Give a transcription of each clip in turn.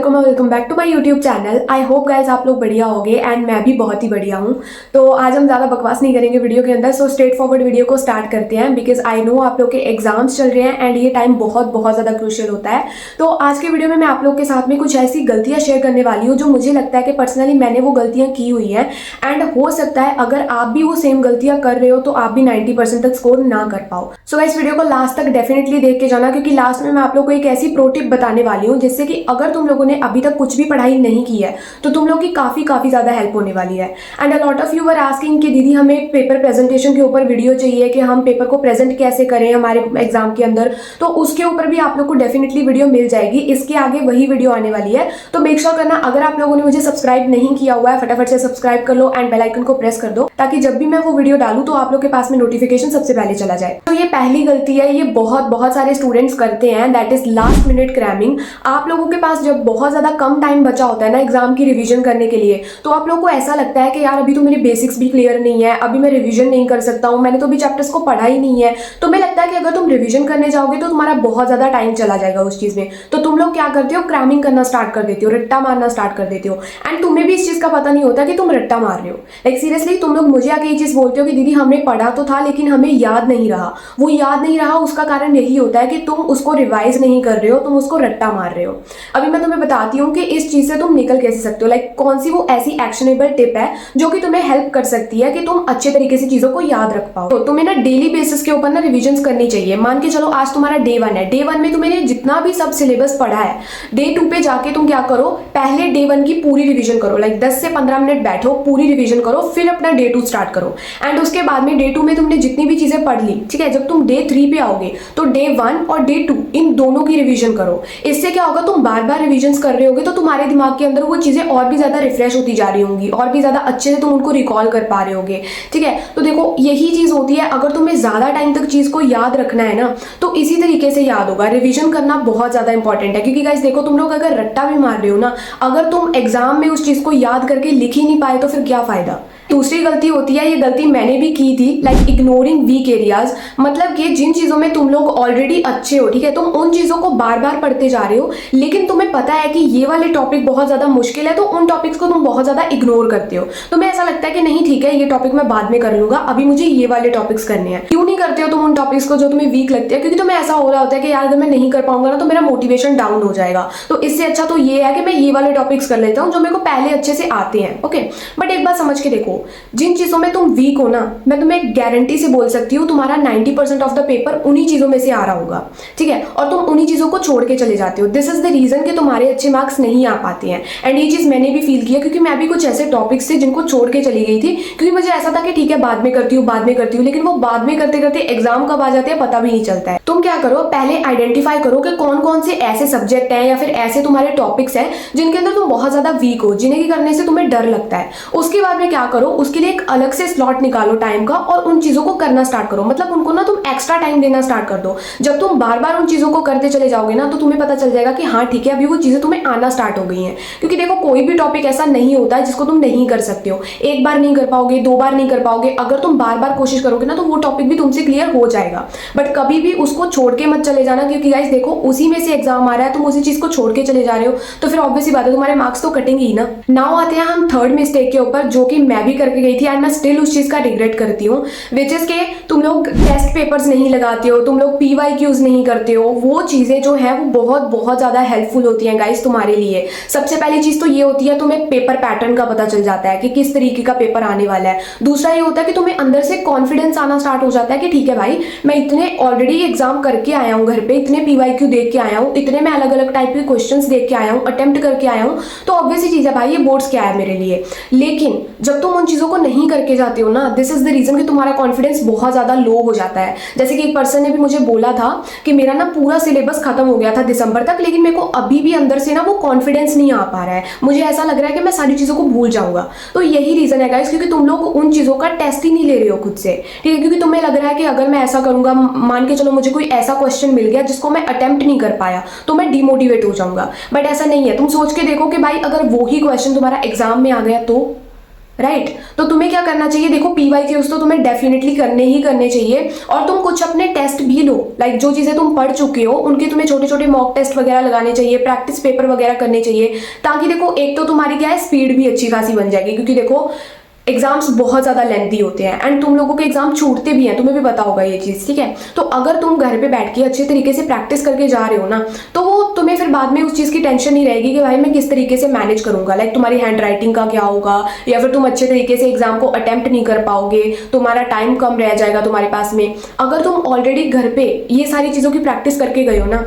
अस्सलाम और welcome back to my YouTube channel. I hope guys आप लोग बढ़िया होगे एंड मैं भी बहुत ही बढ़िया हूँ। तो आज हम ज़्यादा बकवास नहीं करेंगे वीडियो के अंदर, सो स्ट्रेट फॉरवर्ड वीडियो को स्टार्ट करते हैं बिकॉज आई नो आप लोग के एग्जाम्स चल रहे हैं एंड ये टाइम बहुत ज़्यादा क्रूशियल होता है। तो आज के वीडियो में मैं आप लोग के साथ में कुछ ऐसी गलतियाँ शेयर करने वाली हूँ जो मुझे लगता है कि पर्सनली मैंने वो गलतियाँ की हुई हैं एंड हो सकता है अगर आप भी वो सेम गलतियाँ कर रहे हो तो आप भी 90% तक स्कोर ना कर पाओ। सो इस वीडियो को लास्ट तक डेफिनेटली देख के जाना क्योंकि लास्ट में मैं आप लोग को एक ऐसी प्रो टिप बताने वाली हूँ जिससे कि अगर तुम लोगों ने अभी तक कुछ भी पढ़ाई नहीं की है तो तुम लोग की काफी ज्यादा हेल्प होने वाली है। And a lot of you were asking कि दीदी हमें पेपर प्रेजेंटेशन के ऊपर वीडियो चाहिए कि हम पेपर को प्रेजेंट कैसे करें हमारे एग्जाम के अंदर, तो उसके ऊपर भी आप लोग को डेफिनेटली वीडियो मिल जाएगी। इसके आगे वही वीडियो आने वाली है, तो मेक श्योर करना अगर आप लोगों ने मुझे सब्सक्राइब नहीं किया हुआ है फटाफट से सब्सक्राइब कर लो एंड बेल आइकन को प्रेस कर दो ताकि जब भी मैं वो वीडियो डालूं तो आप लोग के पास में नोटिफिकेशन सबसे पहले चला जाए। तो ये पहली गलती है, ये बहुत सारे स्टूडेंट्स करते हैं, that is last minute cramming. आप लोगों के पास जब बहुत ज्यादा कम टाइम बचा होता है ना एग्जाम की रिवीजन करने के लिए, तो आप लोगों को ऐसा लगता है कि यार अभी तो मेरी बेसिक्स भी क्लियर नहीं है, अभी मैं रिवीजन नहीं कर सकता हूँ, मैंने तो अभी चैप्टर्स को पढ़ा ही नहीं है। तो मैं लगता है कि अगर तुम रिवीजन करने जाओगे तो तुम्हारा बहुत ज्यादा टाइम चला जाएगा उस चीज में। तो तुम लोग क्या करते हो, क्रैमिंग करना स्टार्ट कर देते हो, रट्टा मारना स्टार्ट कर देते हो एंड तुम्हें भी इस चीज का पता नहीं होता कि तुम रट्टा मार रहे हो। लाइक सीरियसली तुम लोग मुझे आके ये चीज बोलते हो कि दीदी हमने पढ़ा तो था लेकिन हमें याद नहीं रहा। वो याद नहीं रहा उसका कारण यही होता है कि तुम उसको रिवाइज नहीं कर रहे हो, तुम उसको रट्टा मार रहे हो। अभी मैं तुम्हें बताती हूँ कि इस चीज से तुम निकल कैसे सकते हो, लाइक कौन सी वो ऐसी एक्शनेबल टिप है जो कि तुम्हें हेल्प कर सकती है कि तुम अच्छे तरीके से चीजों को याद रख पाओ। तो तुम्हें ना डेली बेसिस के ऊपर ना रिविजन करनी चाहिए। मान के चलो आज तुम्हारा डे 1 है, डे 1 में तुमने जितना भी सब सिलेबस पढ़ा है, डे 2 पे जाके तुम क्या करो, पहले डे 1 की पूरी रिविजन करो, लाइक 10 से 15 मिनट बैठो, पूरी रिविजन करो, फिर अपना डे 2 स्टार्ट करो। एंड उसके बाद में डे 2 में तुमने जितनी भी चीजें पढ़ ली, ठीक है, जब तुम डे 3 पे आओगे तो डे 1 और डे 2 इन दोनों की रिविजन करो। इससे क्या होगा, तुम बार बार रिविजन कर रहे होगे तो तुम्हारे दिमाग के अंदर वो चीजें और भी ज्यादा रिफ्रेश होती जा रही होंगी, और भी ज्यादा अच्छे से तुम उनको रिकॉल कर पा रहे होगे। ठीक है, तो देखो यही चीज होती है, अगर तुम्हें ज्यादा टाइम तक चीज को याद रखना है ना तो इसी तरीके से याद होगा। रिवीजन करना बहुत ज्यादा इंपॉर्टेंट है क्योंकि गाइस देखो तुम लोग अगर रट्टा भी मार रहे हो ना, अगर तुम एग्जाम में उस चीज को याद करके लिख ही नहीं पाए तो फिर क्या फायदा। दूसरी गलती होती है, ये गलती मैंने भी की थी, लाइक इग्नोरिंग वीक एरियाज। मतलब कि जिन चीजों में तुम लोग ऑलरेडी अच्छे हो, ठीक है, तुम उन चीजों को बार बार पढ़ते जा रहे हो लेकिन तुम्हें पता है कि ये वाले टॉपिक बहुत ज्यादा मुश्किल है तो उन टॉपिक्स को तुम बहुत ज्यादा इग्नोर करते हो। तुम्हें ऐसा लगता है कि नहीं ठीक है ये टॉपिक मैं बाद में कर लूंगा, अभी मुझे ये वाले टॉपिक्स करने हैं। क्यों नहीं करते हो तुम उन टॉपिक्स को जो तुम्हें वीक लगते हैं? क्योंकि तुम्हें ऐसा हो रहा होता है कि यार अगर मैं नहीं कर पाऊंगा ना तो मेरा मोटिवेशन डाउन हो जाएगा, तो इससे अच्छा तो ये है कि मैं ये वाले टॉपिक्स कर लेता हूँ जो मेरे को पहले अच्छे से आते हैं। ओके, बट एक बात समझ के देखो, जिन चीजों में तुम वीक हो ना, मैं तुम्हें गारंटी से बोल सकती हूँ तुम्हारा 90% ऑफ द पेपर उन्हीं चीजों में से आ रहा होगा, ठीक है, और तुम उन्हीं चीजों को छोड़ के चले जाते हो। दिस इज द रीजन कि तुम्हारे अच्छे मार्क्स नहीं आ पाते हैं। एंड ये चीज मैंने भी फील किया क्योंकि मैं भी कुछ ऐसे टॉपिक्स थे जिनको छोड़ के चली गई थी क्योंकि मुझे ऐसा था कि ठीक है बाद में करती हूँ, लेकिन वो बाद में करते करते एग्जाम कब आ जाते हैं पता भी नहीं चलता है। तुम क्या करो, पहले आइडेंटिफाई करो कि कौन कौन से ऐसे सब्जेक्ट हैं या फिर ऐसे तुम्हारे टॉपिक्स हैं जिनके अंदर तुम बहुत ज्यादा वीक हो, जिन्हें करने से तुम्हें डर लगता है। उसके बाद में क्या करो, उसके लिए एक अलग से स्लॉट निकालो टाइम का और उन चीजों को करना स्टार्ट करो। मतलब उनको ना तुम एक्स्ट्रा टाइम देना स्टार्ट कर दो। जब तुम बार बार उन चीजों को करते चले जाओगे ना तो तुम्हें पता चल जाएगा कि हाँ ठीक है अभी वो चीजें तुम्हें आना स्टार्ट हो गई हैं। क्योंकि देखो कोई भी टॉपिक ऐसा नहीं होता है जिसको तुम नहीं कर सकते हो। एक बार नहीं कर पाओगे, 2 बार नहीं कर पाओगे, अगर तुम बार बार कोशिश करोगे ना तो वो टॉपिक भी तुमसे क्लियर हो जाएगा। बट कभी भी उसको छोड़ के मत चले जाना क्योंकि गाइस देखो उसी में से एग्जाम आ रहा है, तुम उसी चीज को छोड़ के चले जा रहे हो तो फिर ऑब्वियसली बात है तुम्हारे मार्क्स तो कटेंगे ही ना। नाउ आते हैं हम थर्ड मिस्टेक के ऊपर जो कि मैं भी करके गई थी एंड मैं स्टिल उस चीज का रिग्रेट करती हूँ, विच इज के तुम लोग टेस्ट पेपर्स नहीं लगाते हो, तुम लोग PYQs नहीं करते हो। वो चीजें जो है वो बहुत ज्यादा हेल्पफुल होती हैं गाइस तुम्हारे लिए। सबसे पहली चीज तो ये होती है तुम्हें पेपर पैटर्न का पता चल जाता है कि किस तरीके का पेपर आने वाला है। दूसरा ये होता है कि तुम्हें अंदर से कॉन्फिडेंस आना स्टार्ट हो जाता है कि ठीक है भाई मैं इतने ऑलरेडी एग्जाम करके आया हूँ, घर पे इतने PYQ देख के आया हूँ, इतने मैं अलग अलग टाइप के क्वेश्चंस देख के आया हूँ, अटेम्प्ट करके आया हूँ, तो ऑब्वियसली चीज है भाई ये बोर्ड्स क्या है मेरे लिए। लेकिन जब तुम उन चीजों को नहीं करके जाते हो ना, दिस इज द रीजन कि तुम्हारा कॉन्फिडेंस बहुत ज्यादा लो हो जाता है। जैसे कि एक पर्सन ने भी मुझे बोला था कि मेरा ना पूरा सिलेबस खत्म हो गया था दिसंबर तक लेकिन मेरे को अभी भी अंदर से ना वो कॉन्फिडेंस नहीं आ पा रहा है, मुझे ऐसा लग रहा है कि मैं सारी चीजों को भूल जाऊंगा। तो यही रीजन है गाइस, क्योंकि तुम लोग उन चीजों का टेस्ट ही नहीं ले रहे हो खुद से, ठीक है, क्योंकि तुम्हें लग रहा है कि अगर मैं ऐसा करूंगा, मान के चलो मुझे कोई ऐसा क्वेश्चन मिल गया जिसको मैं अटेम्प्ट नहीं कर पाया तो मैं डिमोटिवेट हो जाऊंगा। बट ऐसा नहीं है, तुम सोच के देखो कि भाई अगर वो ही क्वेश्चन तुम्हारा एग्जाम में आ गया राइट तो तुम्हें क्या करना चाहिए, देखो पीवाईक्यूज तो तुम्हें डेफिनेटली करने ही करने चाहिए, और तुम कुछ अपने टेस्ट भी लो, लाइक जो चीजें तुम पढ़ चुके हो उनके तुम्हें छोटे छोटे मॉक टेस्ट वगैरह लगाने चाहिए, प्रैक्टिस पेपर वगैरह करने चाहिए, ताकि देखो एक तो तुम्हारी क्या है स्पीड भी अच्छी खासी बन जाएगी, क्योंकि देखो एग्जाम्स बहुत ज़्यादा लेंथी होते हैं एंड तुम लोगों के एग्जाम छूटते भी हैं, तुम्हें भी पता होगा ये चीज़, ठीक है। तो अगर तुम घर पे बैठ के अच्छे तरीके से प्रैक्टिस करके जा रहे हो ना, तो वो तुम्हें फिर बाद में उस चीज़ की टेंशन नहीं रहेगी कि भाई मैं किस तरीके से मैनेज करूंगा, लाइक तुम्हारी हैंड राइटिंग का क्या होगा, या फिर तुम अच्छे तरीके से एग्जाम को अटेम्प्ट नहीं कर पाओगे, तुम्हारा टाइम कम रह जाएगा तुम्हारे पास में। अगर तुम ऑलरेडी घर पे ये सारी चीज़ों की प्रैक्टिस करके गए हो ना,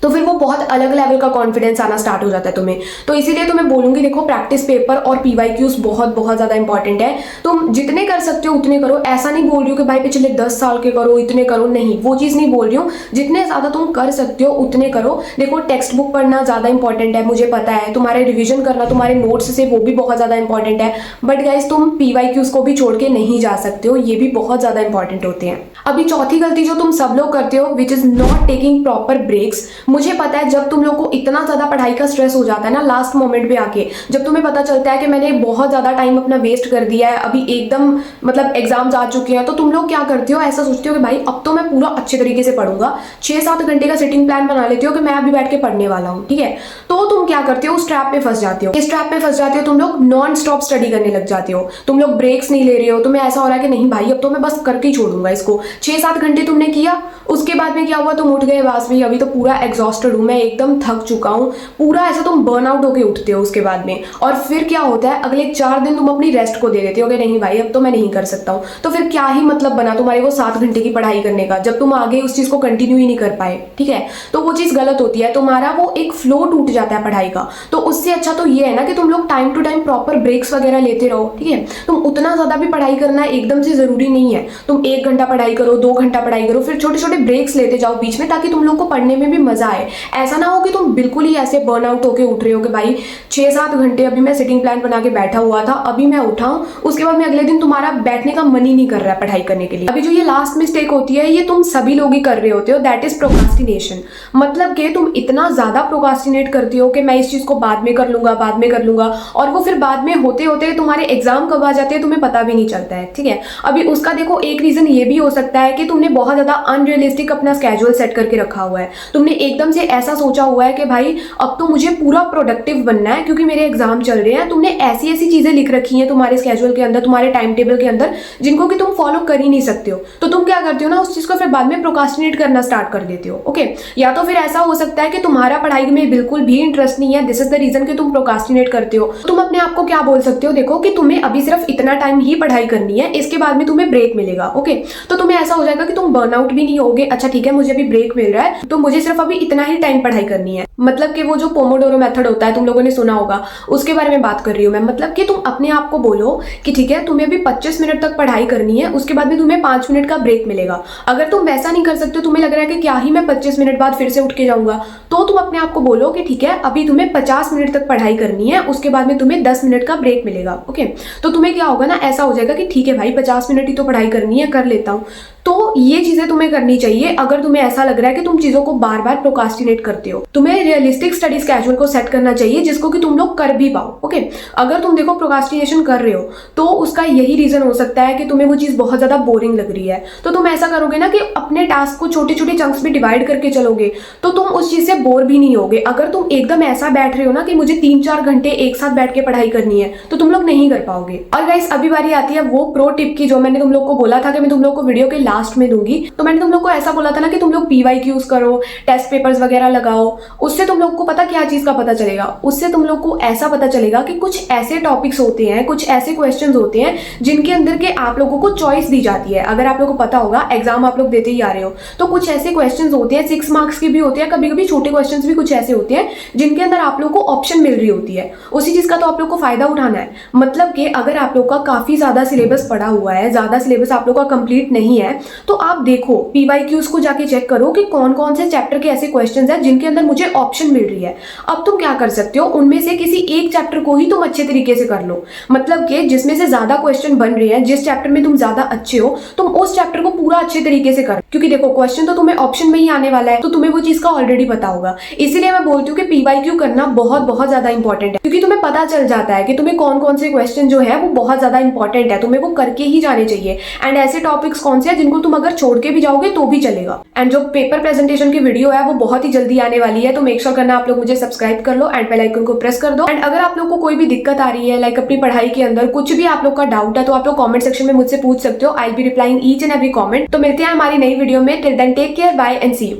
तो फिर वो बहुत अलग लेवल का कॉन्फिडेंस आना स्टार्ट हो जाता है तुम्हें। तो इसीलिए तो मैं बोलूंगी देखो प्रैक्टिस पेपर और पीवाईक्यूज बहुत बहुत ज़्यादा इंपॉर्टेंट है, तुम जितने कर सकते हो उतने करो। ऐसा नहीं बोल रही हूँ कि भाई पिछले 10 साल के करो, इतने करो, नहीं, वो चीज़ नहीं बोल रही हूँ। जितने ज़्यादा तुम कर सकते हो उतने करो। देखो टेक्स्ट बुक पढ़ना ज़्यादा इंपॉर्टेंट है, मुझे पता है, तुम्हारे रिविजन करना तुम्हारे नोट्स से वो भी बहुत ज़्यादा इंपॉर्टेंट है, बट गाइज तुम पीवाईक्यूज को भी छोड़ के नहीं जा सकते हो, ये भी बहुत ज़्यादा इंपॉर्टेंट होते हैं। अभी चौथी गलती जो तुम सब लोग करते हो, which is not taking proper breaks. मुझे पता है जब तुम लोग को इतना ज़्यादा पढ़ाई का स्ट्रेस हो जाता है ना लास्ट मोमेंट पे आके, जब तुम्हें पता चलता है कि मैंने बहुत ज़्यादा टाइम अपना वेस्ट कर दिया है, अभी एकदम मतलब एग्जाम्स आ चुके हैं, तो तुम लोग क्या करते हो, ऐसा सोचते हो कि भाई अब तो मैं पूरा अच्छे तरीके से पढ़ूंगा, 6-7 घंटे का सिटिंग प्लान बना लेते हो कि मैं अभी बैठ के पढ़ने वाला हूँ, ठीक है। तो तुम क्या करते हो, उस ट्रैप पे फंस जाते हो। इस ट्रैप पे फंस जाते हो तुम लोग, नॉन स्टॉप स्टडी करने लग जाते हो, तुम लोग ब्रेक्स नहीं ले रहे हो, तुम्हें ऐसा हो रहा है कि नहीं भाई अब तो मैं बस करके ही छोड़ूंगा इसको। 6-7 घंटे तुमने किया, उसके बाद में क्या हुआ, तुम उठ गए, बस भाई अभी तो पूरा एग्जॉस्टेड हूँ मैं, एकदम थक चुका हूँ, पूरा ऐसा तुम बर्न आउट होके उठते हो उसके बाद में। और फिर क्या होता है, अगले 4 दिन तुम अपनी रेस्ट को दे देते हो कि नहीं भाई अब तो मैं नहीं कर सकता हूँ। तो फिर क्या ही मतलब बना तुम्हारे वो 7 घंटे की पढ़ाई करने का, जब तुम आगे उस चीज को कंटिन्यू ही नहीं कर पाए, ठीक है। तो वो चीज गलत होती है, तुम्हारा वो एक फ्लो टूट जाता है पढ़ाई का। तो उससे अच्छा तो ये है ना कि तुम लोग time to time proper breaks वगैरह लेते रहो, ठीक है। तुम उतना ज्यादा भी पढ़ाई करना एकदम से जरूरी नहीं है, तुम 1 घंटा पढ़ाई करो, 2 घंटा पढ़ाई करो, फिर छोटे छोटे ब्रेक्स लेते जाओ बीच में, ताकि तुम लोग को पढ़ने में भी मजा आए। ऐसा ना हो कि तुम बिल्कुल ही ऐसे बर्न आउट होके उठ रहे हो कि भाई 6-7 घंटे अभी मैं सिटिंग प्लान बना के बैठा हुआ था, अभी मैं उठा हूं, उसके बाद में अगले दिन तुम्हारा बैठने का मन ही नहीं कर रहा है पढ़ाई करने के लिए। अभी जो ये लास्ट मिस्टेक होती है, ये तुम सभी लोग ही कर रहे होते हो, दैट इज प्रोक्रास्टिनेशन। मतलब कि तुम इतना ज्यादा प्रोक्रास्टिनेट करते हो कि मैं इस चीज को बाद में कर लूंगा, बाद में कर लूंगा, और वो फिर बाद में होते होते तुम्हारे एग्जाम कब आ जाते हैं तुम्हें पता भी नहीं चलता है, ठीक है। अभी उसका देखो एक रीजन ये भी हो सकता है कि तुमने बहुत ज्यादा अनरियलिस्टिक अपना स्केड्यूल सेट करके रखा हुआ है। तुमने एकदम से ऐसा सोचा हुआ है कि भाई अब तो मुझे पूरा प्रोडक्टिव बनना है क्योंकि मेरे एग्जाम चल रहे हैं। तुमने ऐसी ऐसी चीजें लिख रखी हैं तुम्हारे स्केड्यूल के अंदर, तुम्हारे टाइम टेबल के अंदर, जिनको कि तुम फॉलो कर ही नहीं सकते हो। तो तुम क्या करते हो ना, उस चीज को फिर बाद में प्रोक्रास्टिनेट करना स्टार्ट कर देते हो, ओके। या तो फिर ऐसा हो सकता है कि तुम्हारा पढ़ाई में बिल्कुल भी इंटरेस्ट नहीं है, दिस इज द रीजन कि तुम प्रोक्रास्टिनेट करते हो। तुम अपने आप को क्या बोल सकते हो, देखो कि तुम्हें अभी सिर्फ इतना टाइम ही पढ़ाई करनी है, इसके बाद में तुम्हें ब्रेक मिलेगा, ओके। तो तुम्हें ऐसा हो जाएगा कि तुम बर्नआउट भी नहीं होगे, अच्छा ठीक है मुझे अभी ब्रेक मिल रहा है तो मुझे सिर्फ अभी इतना ही टाइम पढ़ाई करनी है। मतलब कि वो जो पोमोडोरो मेथड होता है तुम लोगों ने सुना होगा, उसके बारे में बात कर रही हूँ मैं। मतलब कि तुम अपने आप को बोलो कि ठीक है तुम्हें अभी 25 मिनट तक पढ़ाई करनी है, उसके बाद में तुम्हें 5 मिनट का ब्रेक मिलेगा। अगर तुम वैसा नहीं कर सकते, तुम्हें लग रहा है कि क्या ही मैं 25 मिनट बाद फिर से उठ के जाऊंगा, तो तुम अपने आप को बोलो कि ठीक है अभी तुम्हें 50 मिनट तक पढ़ाई करनी है, उसके बाद में तुम्हें 10 मिनट का ब्रेक मिलेगा, ओके। तो तुम्हें क्या होगा ना, ऐसा हो जाएगा कि ठीक है भाई 50 मिनट ही तो पढ़ाई करनी है, कर लेता हूँ। तो ये चीजें तुम्हें करनी चाहिए अगर तुम्हें ऐसा लग रहा है कि तुम चीजों को बार बार प्रोक्रास्टिनेट करते हो। तुम्हें रियलिस्टिक स्टडी स्केड्यूल को सेट करना चाहिए जिसको कि तुम लोग कर भी पाओ, ओके। अगर तुम देखो प्रोक्रास्टिनेशन कर रहे हो तो उसका यही रीजन हो सकता है कि तुम्हें वो चीज बहुत ज्यादा बोरिंग लग रही है। तो तुम ऐसा करोगे ना कि अपने टास्क को छोटे छोटे चंक्स में डिवाइड करके चलोगे, तो तुम उस चीज से बोर भी नहीं होगे। अगर तुम एकदम ऐसा बैठ रहे हो ना कि मुझे 3-4 घंटे एक साथ बैठ के पढ़ाई करनी है, तो तुम लोग नहीं कर पाओगे। और गाइस अभी बारी आती है वो प्रो टिप की जो मैंने तुम लोग को बोला था कि मैं तुम लोग को वीडियो के लास्ट में दूंगी। तो मैंने तुम लोग को ऐसा बोला था ना कि तुम लोग पीवाईक्यूज करो, टेस्ट पेपर्स वगैरह लगाओ, उससे तुम लोग को पता क्या चीज का पता चलेगा, उससे तुम लोग को ऐसा पता चलेगा कि कुछ ऐसे टॉपिक्स होते हैं, कुछ ऐसे क्वेश्चंस होते हैं जिनके अंदर के आप लोगों को चॉइस दी जाती है। अगर आप लोगों को पता होगा, एग्जाम आप लोग देते ही आ रहे हो, तो कुछ ऐसे क्वेश्चंस होते हैं 6 मार्क्स के भी होते हैं, कभी कभी छोटे क्वेश्चंस भी कुछ ऐसे होते हैं जिनके अंदर आप लोग को ऑप्शन मिल रही होती है। उसी चीज का तो आप लोग को फायदा उठाना है। मतलब कि अगर आप लोग का काफी ज्यादा सिलेबस पड़ा हुआ है, ज्यादा सिलेबस आप लोग का कंप्लीट नहीं है, तो आप देखो पीवाईक्यूज को जाके चेक करो कि कौन कौन से चैप्टर के ऐसे क्वेश्चंस हैं जिनके अंदर मुझे ऑप्शन मिल रही है। अब तुम क्या कर सकते हो, उनमें से किसी एक चैप्टर को ही तुम अच्छे तरीके से कर लो। मतलब कि जिसमें से ज्यादा क्वेश्चन बन रहे हैं, जिस चैप्टर में तुम ज्यादा अच्छे हो, तुम उस चैप्टर को पूरा अच्छे तरीके से करो। क्योंकि देखो क्वेश्चन तो तुम्हें ऑप्शन में ही आने वाला है, तो तुम्हें वो चीज का ऑलरेडी पता होगा। इसीलिए मैं बोलती हूँ कि पीवाईक्यू करना बहुत बहुत ज्यादा इंपॉर्टेंट है, क्योंकि तुम्हें पता चल जाता है कि तुम्हें कौन कौन से क्वेश्चन जो है वो बहुत ज्यादा इंपॉर्टेंट है, तुम्हें वो करके ही जाने चाहिए। एंड ऐसे टॉपिक्स कौन से हैं जिनको तुम अगर छोड़ के भी जाओगे तो भी चलेगा। एंड जो पेपर प्रेजेंटेशन की वीडियो है वो बहुत ही जल्दी आने वाली है, तो मेक श्योर करना आप लोग मुझे सब्सक्राइब कर लो एंड बेल आइकन को प्रेस कर दो। एंड अगर आप लोग को कोई भी दिक्कत आ रही है लाइक अपनी पढ़ाई के अंदर कुछ भी आप लोग का डाउट है, तो आप लोग कमेंट सेक्शन में मुझसे पूछ सकते हो। I will be replying each and every comment. तो मिलते हैं हमारी नई वीडियो में। Till then take care, bye and see you.